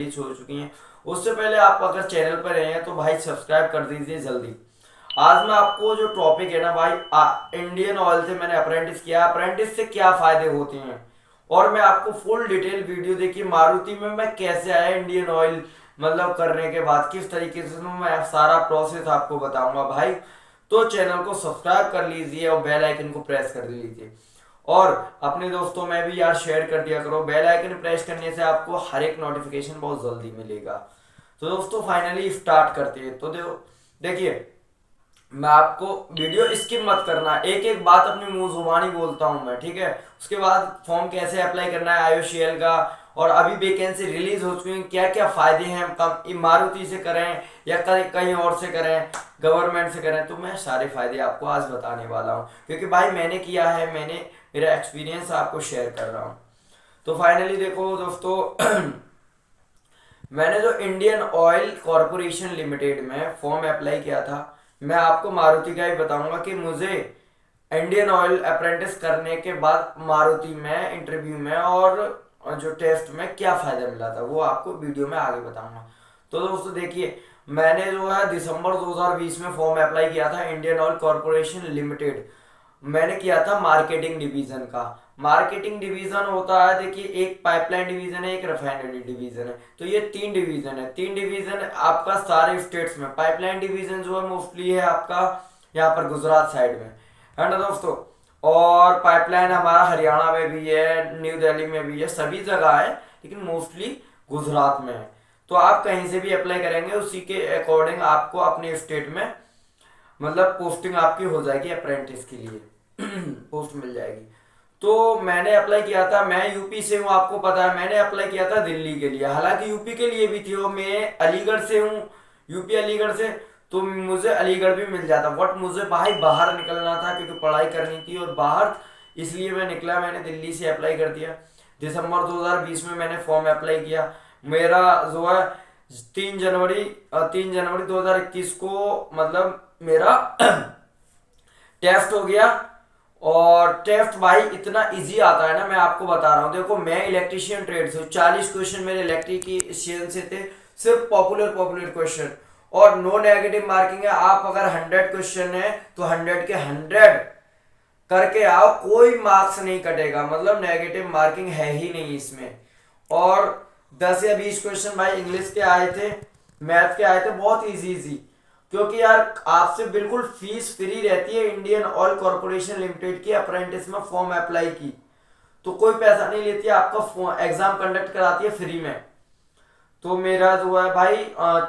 हो चुकी हैं। उससे पहले आप अगर चैनल पर रहे हैं तो भाई सब्सक्राइब कर दीजिए जल्दी। आज मैं आपको जो टॉपिक है ना भाई, इंडियन ऑयल से मैंने अप्रेंटिस किया, अप्रेंटिस से क्या फायदे होते हैं, और मैं आपको फुल डिटेल वीडियो देखिए मारुति में मैं कैसे आया इंडियन ऑयल मतलब करने के बाद किस तरीके से मैं सारा प्रोसेस आपको बताऊंगा भाई। तो चैनल को सब्सक्राइब कर लीजिए और बेल आइकन को प्रेस कर लीजिए, और अपने दोस्तों में भी यार शेयर कर दिया करो। बेल आइकन प्रेस करने से आपको हर एक नोटिफिकेशन बहुत जल्दी मिलेगा। तो दोस्तों फाइनली स्टार्ट करते हैं। तो देखिए, मैं आपको वीडियो स्किप मत करना, एक एक बात अपनी मुंह जुबानी बोलता हूं मैं, ठीक है। उसके बाद फॉर्म कैसे अप्लाई करना है आईओसीएल का, और अभी वैकेंसी रिलीज हो चुकी है, क्या क्या फायदे हैं, कम मारुति से करें या कहीं और से करें, गवर्नमेंट से करें, तो मैं सारे फायदे आपको आज बताने वाला हूं, क्योंकि भाई मैंने किया है, मैंने मेरा एक्सपीरियंस आपको शेयर कर रहा हूं। तो फाइनली देखो दोस्तों, मैंने जो इंडियन ऑयल कॉरपोरेशन लिमिटेड में फॉर्म अप्लाई किया था, मैं आपको मारुति का ही बताऊंगा कि मुझे इंडियन ऑयल अप्रेंटिस करने के बाद मारुति में इंटरव्यू में और जो टेस्ट में क्या फायदा मिला था, वो आपको वीडियो में आगे बताऊंगा। तो दोस्तों देखिए, मैंने जो है दिसंबर 2020 में फॉर्म अप्लाई किया था इंडियन ऑयल कॉरपोरेशन लिमिटेड। मैंने किया था मार्केटिंग डिवीजन का। मार्केटिंग डिवीजन होता है, देखिए, एक पाइपलाइन डिवीजन है, एक रिफाइनरी डिवीजन है, तो ये तीन डिवीजन है। तीन डिवीजन आपका सारे स्टेट्स में। पाइपलाइन डिवीजन जो है मोस्टली है आपका यहाँ पर गुजरात साइड में, है ना दोस्तों। और पाइपलाइन हमारा हरियाणा में भी है, न्यू दिल्ली में भी है, सभी जगह है, लेकिन मोस्टली गुजरात में है। तो आप कहीं से भी अप्लाई करेंगे उसी के अकॉर्डिंग आपको अपने स्टेट में मतलब पोस्टिंग आपकी हो जाएगी, अप्रेंटिस के लिए पोस्ट मिल जाएगी। तो मैंने अप्लाई किया था, मैं यूपी से हूँ, आपको पता है। मैंने अप्लाई किया था दिल्ली के लिए, हालांकि यूपी के लिए भी थी, और मैं अलीगढ़ से हूँ, यूपी अलीगढ़ से, तो मुझे अलीगढ़ भी मिल जाता, बट मुझे भाई बाहर निकलना था क्योंकि पढ़ाई करनी थी और बाहर, इसलिए मैं निकला, मैंने दिल्ली से अप्लाई कर दिया। दिसंबर 2020 में मैंने फॉर्म अप्लाई किया। मेरा जो है 3 जनवरी 2021 को मतलब मेरा टेस्ट हो गया। और टेस्ट भाई इतना इजी आता है ना, मैं आपको बता रहा हूँ। देखो, मैं इलेक्ट्रिशियन ट्रेड से, 40 क्वेश्चन मेरे इलेक्ट्रिशियन से थे, सिर्फ पॉपुलर पॉपुलर क्वेश्चन, और नो नेगेटिव मार्किंग है। आप अगर 100 क्वेश्चन है तो 100 के 100 करके आओ, कोई मार्क्स नहीं कटेगा, मतलब नेगेटिव मार्किंग है ही नहीं इसमें। और 10 या 20 क्वेश्चन भाई इंग्लिश के आए थे, मैथ के आए थे, बहुत इजी इजी। क्योंकि यार आपसे बिल्कुल फीस फ्री रहती है इंडियन ऑयल कॉरपोरेशन लिमिटेड की, अप्रेंटिस में फॉर्म अप्लाई की तो कोई पैसा नहीं लेती है, आपका एग्जाम कंडक्ट कराती है फ्री में। तो मेरा जो है भाई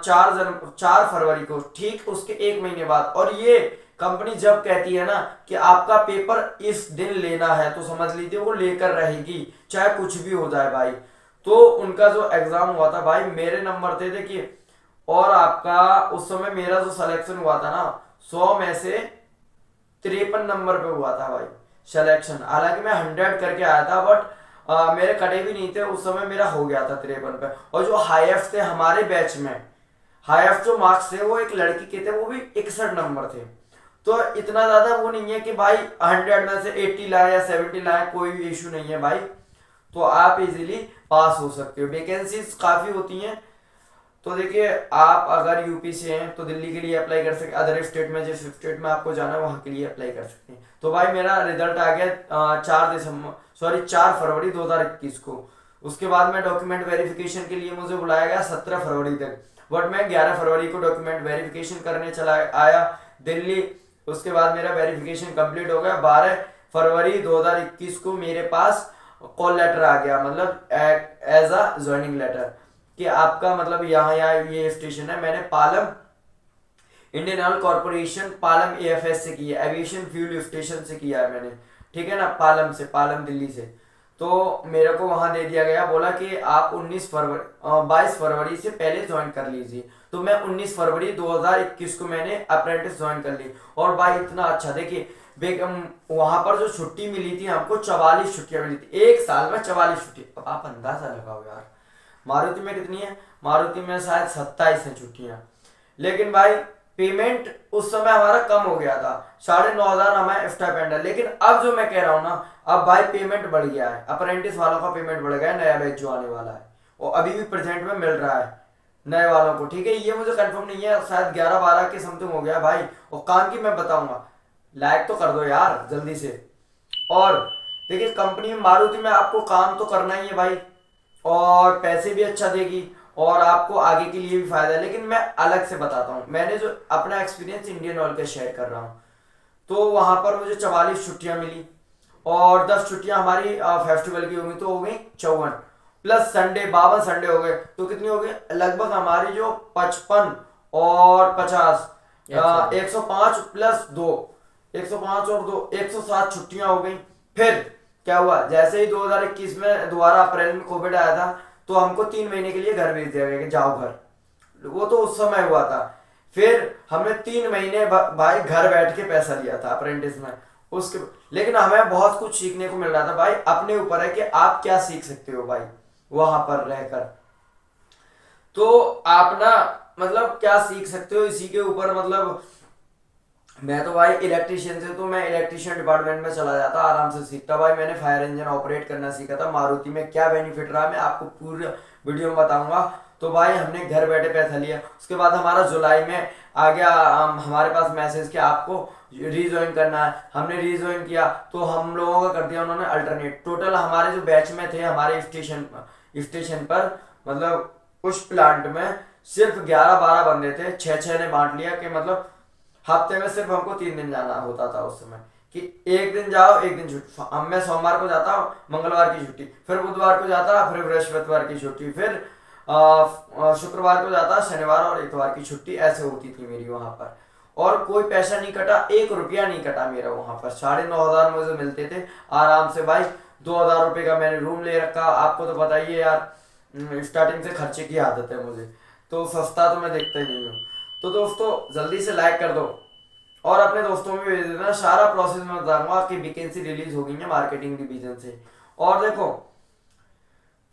4 फरवरी को, ठीक उसके एक महीने बाद, और ये कंपनी जब कहती है ना कि आपका पेपर इस दिन लेना है, तो समझ लीजिए वो लेकर रहेगी, चाहे कुछ भी हो जाए भाई। तो उनका जो एग्जाम हुआ था भाई, मेरे नंबर थे देखिए, और आपका उस समय मेरा जो सिलेक्शन हुआ था ना, 100 में से 53 नंबर पे हुआ था भाई सिलेक्शन। हालांकि मैं 100 करके आया था, बट मेरे कटे भी नहीं थे उस समय, मेरा हो गया था 53 पे। और जो हाईएस्ट थे हमारे बैच में, हाईएस्ट जो मार्क्स थे वो एक लड़की के थे, वो भी 61 नंबर थे। तो इतना ज्यादा वो नहीं है कि भाई 100 में से 80 लाए या 70 लाए, कोई इशू नहीं है भाई। तो आप इजीली पास हो सकते हो, वैकेंसीज काफी होती हैं। तो देखिए, आप अगर यूपी से हैं तो दिल्ली के लिए अप्लाई कर सकते, अदर स्टेट में जिस स्टेट में आपको जाना है वहां के लिए अप्लाई कर सकते हैं। तो भाई मेरा रिजल्ट आ गया 4 फरवरी 2021 को। उसके बाद में डॉक्यूमेंट वेरिफिकेशन के लिए मुझे बुलाया गया 17 फरवरी तक, बट मैं 11 फरवरी को डॉक्यूमेंट वेरिफिकेशन करने चला आया दिल्ली। उसके बाद मेरा वेरिफिकेशन कंप्लीट हो गया। 12 फरवरी 2021 को मेरे पास कॉल लेटर आ गया, मतलब एज अ ज्वाइनिंग लेटर, कि आपका मतलब यहाँ यहाँ ये स्टेशन है। मैंने Palam Indian oil corporation Palam AFS से किया, एविएशन फ्यूल स्टेशन से किया है मैंने, ठीक है ना, पालम से, पालम दिल्ली से। तो मेरे को वहां दे दिया गया, बोला कि आप 22 फरवरी से पहले ज्वाइन कर लीजिए। तो मैं 19 फरवरी 2021 को मैंने अप्रेंटिस ज्वाइन कर ली। और भाई इतना अच्छा, देखिए वहां पर जो छुट्टी मिली थी हमको, 44 छुट्टियां मिली थी एक साल में, 44 छुट्टी। अब आप अंदाजा लगाओ यार, मारुति में कितनी है, मारुति में शायद 27 है छुट्टियां। लेकिन भाई पेमेंट उस समय हमारा कम हो गया था, 9,500 हमारा स्टाइपेंड है। लेकिन अब जो मैं कह रहा हूँ ना, अब भाई पेमेंट बढ़ गया है, अप्रेंटिस वालों का पेमेंट बढ़ गया है, नया बैच जो आने वाला है। और अभी भी प्रेजेंट में मिल रहा है नए वालों को, ठीक है। ये मुझे कंफर्म नहीं है, शायद 11-12 के समथिंग हो गया भाई। और काम की मैं बताऊंगा, लाइक तो कर दो यार जल्दी से। और देखिए कंपनी में मारुति में आपको काम तो करना ही है भाई, और पैसे भी अच्छा देगी, और आपको आगे के लिए भी फायदा है। लेकिन मैं अलग से बताता हूँ, मैंने जो अपना एक्सपीरियंस इंडियन ऑयल का शेयर कर रहा हूँ। तो वहां पर मुझे 44 छुट्टियां मिली, और 10 छुट्टियां हमारी फेस्टिवल की होंगी, तो हो गई 54, प्लस संडे 52 संडे हो गए, तो कितनी हो गई लगभग हमारी जो 55 और 50, 105 प्लस 2, 105 और 2, 107 छुट्टियां हो गई। फिर क्या हुआ, जैसे ही 2021 में दोबारा अप्रैल में कोविड आया था, तो हमको 3 महीने के लिए घर भेज दिया गया कि जाओ घर। वो तो उस समय हुआ था। फिर हमने 3 महीने भाई घर बैठ के पैसा लिया था अप्रेंटिस में उसके। लेकिन हमें बहुत कुछ सीखने को मिल रहा था भाई। अपने ऊपर है कि आप क्या सीख सकते हो भाई वहां पर रहकर। तो आप ना मतलब क्या सीख सकते हो इसी के ऊपर, मतलब मैं तो भाई इलेक्ट्रिशियन से, तो मैं इलेक्ट्रिशियन डिपार्टमेंट में चला जाता, आराम से सीखता भाई। मैंने फायर इंजन ऑपरेट करना सीखा था। मारुति में क्या बेनिफिट रहा मैं आपको पूरे वीडियो में बताऊंगा। तो भाई हमने घर बैठे पैसा लिया। उसके बाद हमारा जुलाई में आ गया, हमारे पास मैसेज कि आपको रीज्वाइन करना है। हमने रीज्वाइन किया, तो हम लोगों का कर दिया उन्होंने अल्टरनेट। टोटल हमारे जो बैच में थे हमारे स्टेशन पर, मतलब उस प्लांट में सिर्फ 11-12 बंदे थे। 6-6 ने बांट लिया कि मतलब हफ्ते में सिर्फ हमको 3 दिन जाना होता था उस समय, कि एक दिन जाओ एक दिन छुट्टी। अब मैं सोमवार को जाता, मंगलवार की छुट्टी, फिर बुधवार को जाता, फिर बृहस्पतिवार की छुट्टी, फिर शुक्रवार को जाता, शनिवार और इतवार की छुट्टी, ऐसे होती थी मेरी वहां पर। और कोई पैसा नहीं कटा, 1 रुपया नहीं कटा मेरा वहां पर। 9,500 मुझे मिलते थे आराम से भाई। 2,000 रुपये का मैंने रूम ले रखा। आपको तो बताइए यार, स्टार्टिंग से खर्चे की आदत है मुझे, तो सस्ता तो मैं देखता ही नहीं हूँ। तो दोस्तों जल्दी से लाइक कर दो, और अपने दोस्तों में भेज देना। सारा प्रोसेस मैं बताऊंगा कि वैकेंसी रिलीज हो गई है मार्केटिंग डिवीजन से। और देखो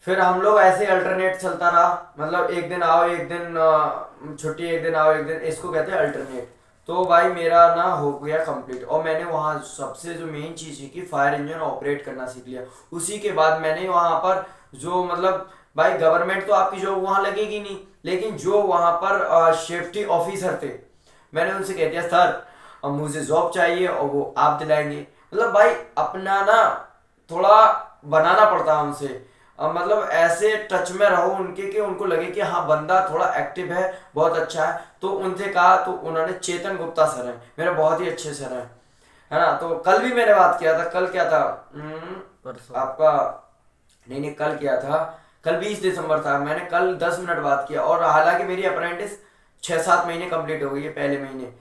फिर हम लोग ऐसे अल्टरनेट चलता रहा, मतलब एक दिन आओ एक दिन छुट्टी, एक दिन आओ एक दिन, इसको कहते हैं अल्टरनेट। तो भाई मेरा ना हो गया कंप्लीट, और मैंने वहाँ सबसे जो मेन चीज़ सीखी, फायर इंजन ऑपरेट करना सीख लिया। उसी के बाद मैंने वहाँ पर जो मतलब भाई गवर्नमेंट तो आपकी जॉब वहाँ लगेगी नहीं, लेकिन जो वहाँ पर सेफ्टी ऑफिसर थे, मैंने उनसे कह दिया सर अब मुझे जॉब चाहिए, और वो आप दिलाएंगे। मतलब भाई अपना ना थोड़ा बनाना पड़ता है उनसे, मतलब ऐसे टच में रहो उनके कि उनको लगे कि हाँ बंदा थोड़ा एक्टिव है, बहुत अच्छा है। तो उनसे कहा, तो उन्होंने, चेतन गुप्ता सर है मेरे, बहुत ही अच्छे सर है ना। तो कल भी मैंने बात किया था, कल क्या था आपका, नहीं कल किया था, कल 20 दिसंबर था। मैंने कल 10 मिनट बात किया, और हालांकि मेरी अप्रेंटिस 6-7 महीने कंप्लीट हो गई है। पहले महीने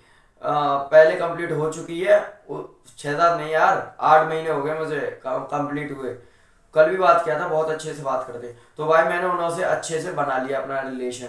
पहले कंप्लीट हो चुकी है। 6-7 नहीं यार, 8 महीने हो गए मुझे कंप्लीट हुए। कल भी बात किया था, बहुत अच्छे से बात करते। तो भाई मैंने उन्होंने अच्छे से बना लिया अपना रिलेशन।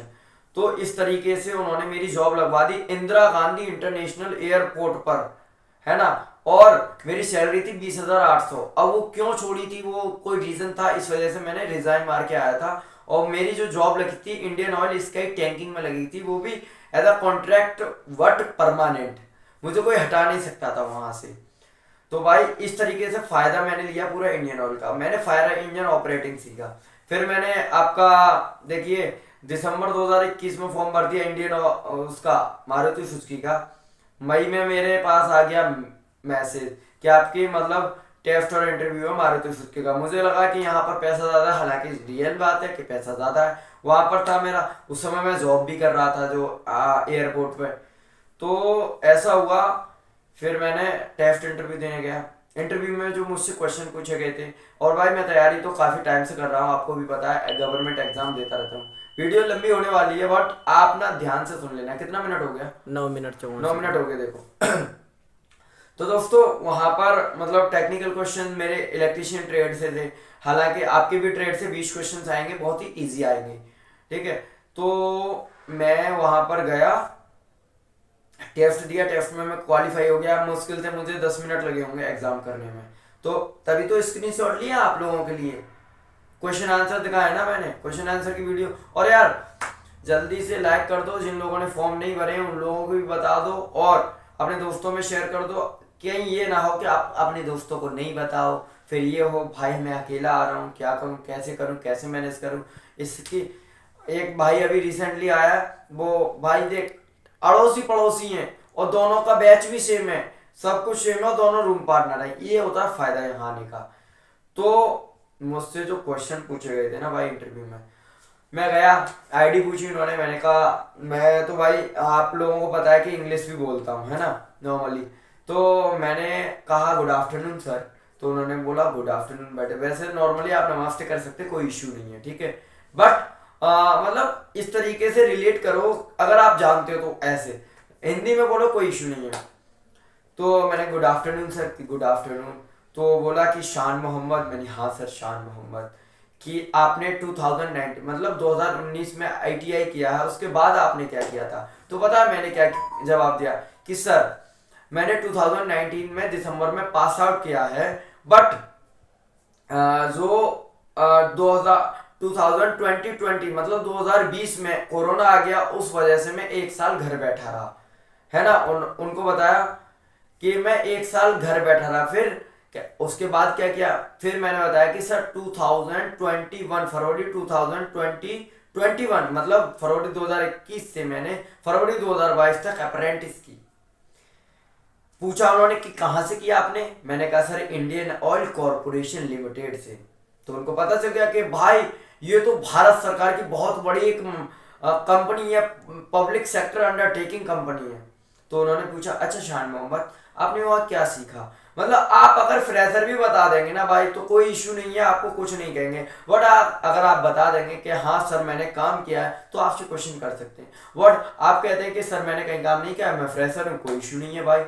तो इस तरीके से उन्होंने मेरी जॉब लगवा दी इंदिरा गांधी इंटरनेशनल एयरपोर्ट पर, है ना। और मेरी सैलरी थी 20,800। अब वो क्यों छोड़ी थी, वो कोई रीजन था, इस वजह से मैंने रिजाइन मार के आया था। और मेरी जो जॉब लगी थी इंडियन ऑयल स्काई टैंकिंग में लगी थी, वो भी as a contract but permanent, मुझे कोई हटा नहीं सकता था वहां से। तो भाई इस तरीके से फायदा मैंने लिया पूरा इंडियन ऑयल का। मैंने फायर इंजन ऑपरेटिंग सीखा। फिर मैंने आपका देखिए दिसंबर 2021 में फॉर्म भर दिया इंडियन उसका मारुति सुजुकी का। मई में मेरे पास आ गया मैसेज कि आपकी मतलब टेस्ट और इंटरव्यू है मारुति सुजुकी का। मुझे लगा कि यहाँ पर पैसा ज्यादा है, हालांकि रियल बात है कि पैसा ज्यादा है। वहां पर था मेरा, उस समय मैं जॉब भी कर रहा था जो एयरपोर्ट पे। तो ऐसा हुआ, फिर मैंने टेस्ट इंटरव्यू देने गया। इंटरव्यू में जो मुझसे क्वेश्चन पूछे गए थे, और भाई मैं तैयारी तो काफी टाइम से कर रहा हूँ, आपको भी पता है, गवर्नमेंट एग्जाम देता रहता हूँ। वीडियो लंबी होने वाली है, बट आप ना ध्यान से सुन लेना। कितना मिनट हो गया? 9 मिनट 9 मिनट हो गए, देखो। तो दोस्तों वहां पर मतलब टेक्निकल क्वेश्चन मेरे इलेक्ट्रिशियन ट्रेड से थे, हालांकि आपके भी ट्रेड से 20 क्वेश्चन आएंगे, बहुत ही इजी आएंगे, ठीक है। तो मैं वहां पर गया, टेस्ट दिया, टेस्ट में मैं क्वालिफाई हो गया। मुश्किल से मुझे 10 मिनट लगे होंगे एग्जाम करने में। तो तभी तो स्क्रीनशॉट लिया आप लोगों के लिए, क्वेश्चन आंसर दिखाया ना मैंने, क्वेश्चन आंसर की वीडियो। और यार जल्दी से लाइक कर दो, जिन लोगों ने फॉर्म नहीं भरे उन लोगों को भी बता दो, और अपने दोस्तों में शेयर कर दो। कहीं ये ना हो कि आप अपने दोस्तों को नहीं बताओ, फिर ये हो भाई मैं अकेला आ रहा हूँ, क्या करूँ, कैसे मैनेज करूँ इसकी। एक भाई अभी रिसेंटली आया, वो भाई देख अड़ोसी पड़ोसी हैं और दोनों का बैच भी सेम है, सब कुछ सेम है और दोनों रूम पार्टनर है, ये होता है फायदा यहाँ आने का। तो मुझसे जो क्वेश्चन पूछे गए थे ना भाई इंटरव्यू में, मैं गया, आईडी पूछी उन्होंने, मैंने कहा मैं तो भाई आप लोगों को पता है कि इंग्लिश भी बोलता हूँ है ना नॉर्मली, तो मैंने कहा गुड आफ्टरनून सर। तो उन्होंने बोला गुड आफ्टरनून बेटे, वैसे नॉर्मली आप नमस्ते कर सकते, कोई इशू नहीं है ठीक है, बट मतलब इस तरीके से रिलेट करो, अगर आप जानते हो तो ऐसे हिंदी में बोलो, कोई इशू नहीं है। तो मैंने good afternoon sir, good afternoon. तो बोला कि शान मोहम्मद, मैंने हाँ सर शान मोहम्मद। कि आपने 2019 मतलब 2019 में आईटीआई किया है, उसके बाद आपने क्या किया था? तो पता है मैंने क्या जवाब दिया कि सर मैंने 2019 में दिसंबर में पास आउट किया है, बट जो 2020 मतलब 2020 में कोरोना आ गया, उस वजह से मैं एक साल घर बैठा रहा है ना। उनको बताया कि मैं एक साल घर बैठा रहा, फिर उसके बाद क्या किया, फिर मैंने बताया कि सर 2021 फरवरी 2021 मतलब फरवरी 2021 से मैंने फरवरी 2022 तक अप्रेंटिस की। पूछा उन्होंने कि कहां से किया आपने, मैंने कहा sir Indian oil corporation limited से। तो उनको पता चल गया कि भाई ये तो भारत सरकार की बहुत बड़ी एक कंपनी है, पब्लिक सेक्टर अंडरटेकिंग कंपनी है। तो उन्होंने पूछा अच्छा शान मोहम्मद आपने वहां क्या सीखा, मतलब आप अगर फ्रेशर भी बता देंगे ना भाई तो कोई इशू नहीं है, आपको कुछ नहीं कहेंगे, बट आप अगर आप बता देंगे कि हाँ सर मैंने काम किया है तो आपसे क्वेश्चन कर सकते हैं। बट आप कहते हैं कि सर मैंने कहीं काम नहीं किया, मैं फ्रेशर हूँ, कोई इशू नहीं है भाई,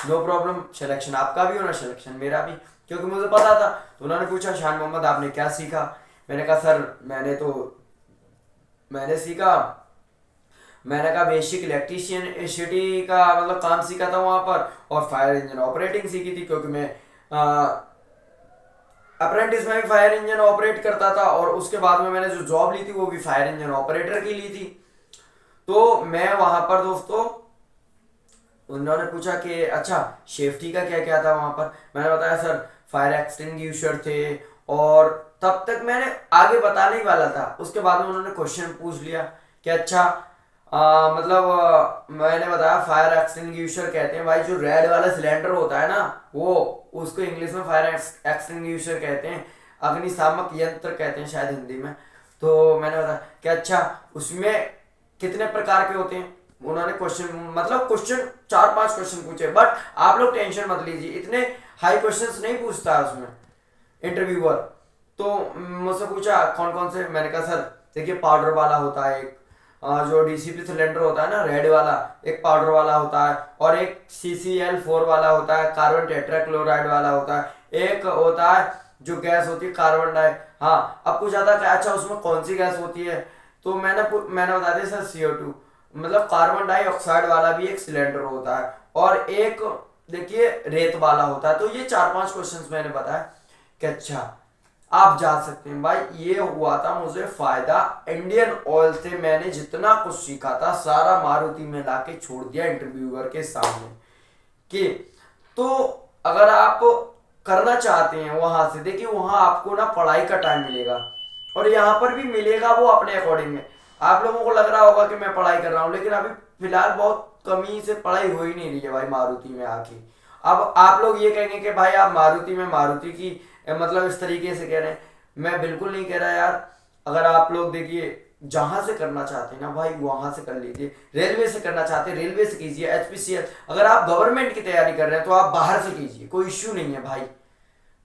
नो प्रॉब्लम, सिलेक्शन आपका भी होना सिलेक्शन मेरा भी, क्योंकि मुझे पता था। तो उन्होंने पूछा शान मोहम्मद आपने क्या सीखा, मैंने कहा सर मैंने कहा बेसिक इलेक्ट्रिशियन सिटी का मतलब काम सीखा था वहां पर, और फायर इंजन ऑपरेटिंग सीखी थी, क्योंकि मैं अप्रेंटिस में भी फायर इंजन ऑपरेट करता था, और उसके बाद में मैंने जो जॉब ली थी वो भी फायर इंजन ऑपरेटर की ली थी। तो मैं वहां पर दोस्तों, उन्होंने पूछा कि अच्छा सेफ्टी का क्या क्या था वहां पर, मैंने बताया सर फायर एक्सटिंग्विशर थे, और तब तक मैंने आगे बताने ही वाला था। उसके बाद में उन्होंने क्वेश्चन पूछ लिया कि अच्छा मैंने बताया फायर एक्सटिंग्विशर कहते हैं भाई जो रेड वाला सिलेंडर होता है ना, वो उसको इंग्लिश में फायर एक्सटिंग्विशर कहते हैं, अग्निशामक यंत्र कहते हैं शायद हिंदी में। तो मैंने बताया कि अच्छा उसमें कितने प्रकार के होते हैं, उन्होंने क्वेश्चन 4-5 क्वेश्चन पूछे, बट आप लोग टेंशन मत लीजिए, इतने हाई क्वेश्चंस नहीं पूछता है उसमें इंटरव्यूअर। तो मुझसे पूछा कौन कौन से, मैंने कहा सर देखिए पाउडर वाला होता है एक, जो डीसीपी सिलेंडर होता है ना रेड वाला, एक पाउडर वाला होता है, और एक CCl4 वाला होता है, कार्बन टेट्राक्लोराइड वाला होता है, एक होता है जो गैस होती है कार्बन डाई। हाँ अब पूछा था कि अच्छा उसमें कौन सी गैस होती है, तो मैंने बता दिया सर CO2 मतलब कार्बन डाइऑक्साइड वाला भी एक सिलेंडर होता है, और एक देखिए रेत वाला होता है। तो ये 4-5 क्वेश्चंस मैंने बताया कि अच्छा आप जा सकते हैं भाई। ये हुआ था मुझे फायदा इंडियन ऑयल से, मैंने जितना कुछ सीखा था सारा मारुति में लाके छोड़ दिया इंटरव्यूअर के सामने। कि तो अगर आप करना चाहते हैं वहां से, देखिए वहां आपको ना पढ़ाई का टाइम मिलेगा, और यहाँ पर भी मिलेगा वो अपने अकॉर्डिंग में। आप लोगों को लग रहा होगा कि मैं पढ़ाई कर रहा हूँ, लेकिन अभी फिलहाल बहुत कमी से पढ़ाई हो ही नहीं रही है भाई मारुति में आके। अब आप लोग ये कहेंगे कि भाई आप मारुति की मतलब इस तरीके से कह रहे हैं, मैं बिल्कुल नहीं कह रहा यार। अगर आप लोग देखिए जहां से करना चाहते हैं ना भाई वहां से कर लीजिए, रेलवे से करना चाहते हैं रेलवे से कीजिए, HPCL, अगर आप गवर्नमेंट की तैयारी कर रहे हैं तो आप बाहर से कीजिए, कोई इश्यू नहीं है भाई,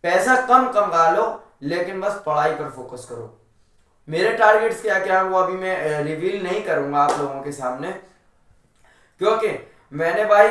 पैसा कम कमा लो लेकिन बस पढ़ाई पर फोकस करो। मेरे टारगेट्स क्या क्या है वो अभी मैं रिवील नहीं करूंगा आप लोगों के सामने, क्योंकि मैंने भाई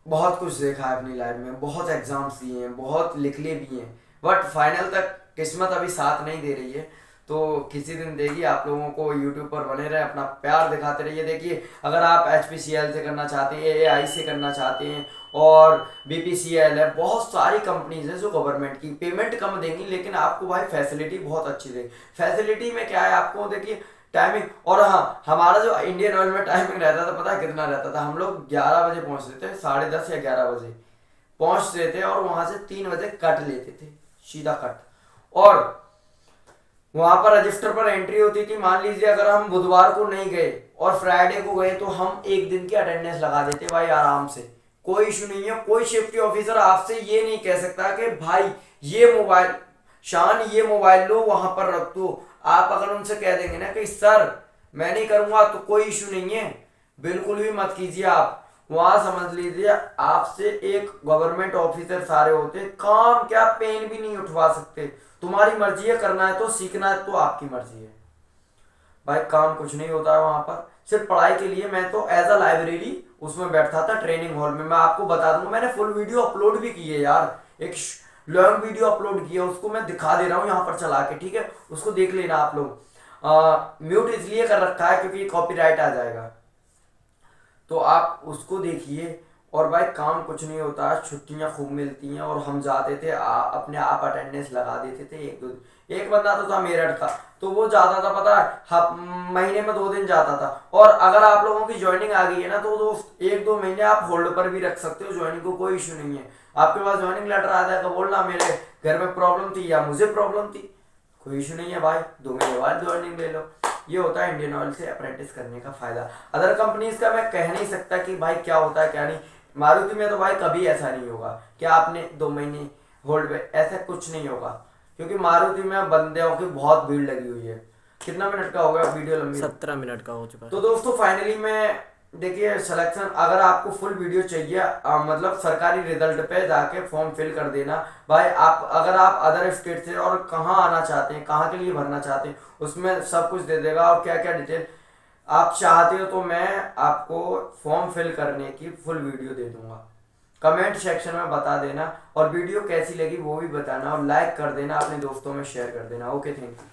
बहुत कुछ देखा है अपनी लाइफ में, बहुत एग्जाम्स दिए हैं, बहुत लिख लिए भी हैं, बट फाइनल तक किस्मत अभी साथ नहीं दे रही है। तो किसी दिन देगी, आप लोगों को यूट्यूब पर बने रहे, अपना प्यार दिखाते रहिए। देखिए अगर आप HPCL से करना चाहते हैं, AAI से करना चाहते हैं, और BPCL है, बहुत सारी कंपनीज हैं जो गवर्नमेंट की पेमेंट कम देंगी लेकिन आपको भाई फैसिलिटी बहुत अच्छी देगी। फैसिलिटी में क्या है आपको देखिए टाइमिंग, और हाँ हमारा जो इंडियन ऑयल में टाइमिंग रहता था पता है कितना रहता था, हम लोग 11 बजे पहुंचते थे, 10:30 या 11 बजे पहुंचते थे, और वहां से 3 बजे कट लेते थे सीधा कट। और वहां पर रजिस्टर पर एंट्री होती थी, मान लीजिए अगर हम बुधवार को नहीं गए और फ्राइडे को गए तो हम एक दिन की अटेंडेंस लगा देते भाई आराम से, कोई इशू नहीं है। कोई सेफ्टी ऑफिसर आपसे ये नहीं कह सकता कि भाई ये मोबाइल शान ये मोबाइल लो वहां पर रख दो। आप अगर उनसे कह देंगे ना कि सर मैं नहीं करूंगा तो कोई इशू नहीं है, बिल्कुल भी मत कीजिए। आप वहां समझ लीजिए आपसे एक गवर्नमेंट ऑफिसर सारे होते, काम क्या पेन भी नहीं उठवा सकते। तुम्हारी मर्जी है, करना है तो सीखना है तो आपकी मर्जी है भाई, काम कुछ नहीं होता है वहां पर। सिर्फ पढ़ाई के लिए मैं तो एज अ लाइब्रेरी उसमें बैठता था ट्रेनिंग हॉल में। मैं आपको बता दूंगा मैंने फुल वीडियो अपलोड भी की है यार, एक लॉन्ग वीडियो अपलोड की है, उसको मैं दिखा दे रहा हूँ यहाँ पर चला के, ठीक है, उसको देख लेना आप लोग। म्यूट इसलिए कर रखा है क्योंकि कॉपीराइट आ जाएगा, तो आप उसको देखिए। और भाई काम कुछ नहीं होता है, छुट्टियां खूब मिलती हैं और हम जाते थे अपने आप अटेंडेंस लगा देते थे। एक दो एक बंदा तो था मेरठ का, तो वो जाता था पता है महीने में 2 दिन जाता था। और अगर आप लोगों की ज्वाइनिंग आ गई है ना तो दोस्त 1-2 महीने आप होल्ड पर भी रख सकते हो ज्वाइनिंग को, कोई इशू नहीं है। आपके पास ज्वाइनिंग लेटर आ जाएगा, बोलना मेरे घर में प्रॉब्लम थी या मुझे प्रॉब्लम थी, कोई इशू नहीं है भाई, 2 महीने बाद ज्वाइनिंग ले लो। ये होता है इंडियन ऑयल से अप्रेंटिस करने का फायदा। अदर कंपनीज का मैं कह नहीं सकता कि भाई क्या होता है क्या नहीं। मारुति में तो भाई कभी ऐसा नहीं होगा कि आपने 2 महीने होल्ड पे, ऐसा कुछ नहीं होगा, क्योंकि मारुति में बंदों की बहुत भीड़ लगी हुई है। कितना मिनट का हो गया वीडियो लंबी? 17 मिनट का हो चुका है। तो दोस्तों फाइनली मैं देखिए सिलेक्शन, अगर आपको फुल वीडियो चाहिए मतलब सरकारी रिजल्ट पे जाके फॉर्म फिल कर देना भाई। आप अगर आप अदर स्टेट से और कहाँ आना चाहते हैं, कहाँ के लिए भरना चाहते हैं, उसमें सब कुछ दे देगा और क्या क्या डिटेल आप चाहते हो तो मैं आपको फॉर्म फिल करने की फुल वीडियो दे दूंगा। कमेंट सेक्शन में बता देना और वीडियो कैसी लगी वो भी बताना और लाइक कर देना, अपने दोस्तों में शेयर कर देना। Okay, thank you.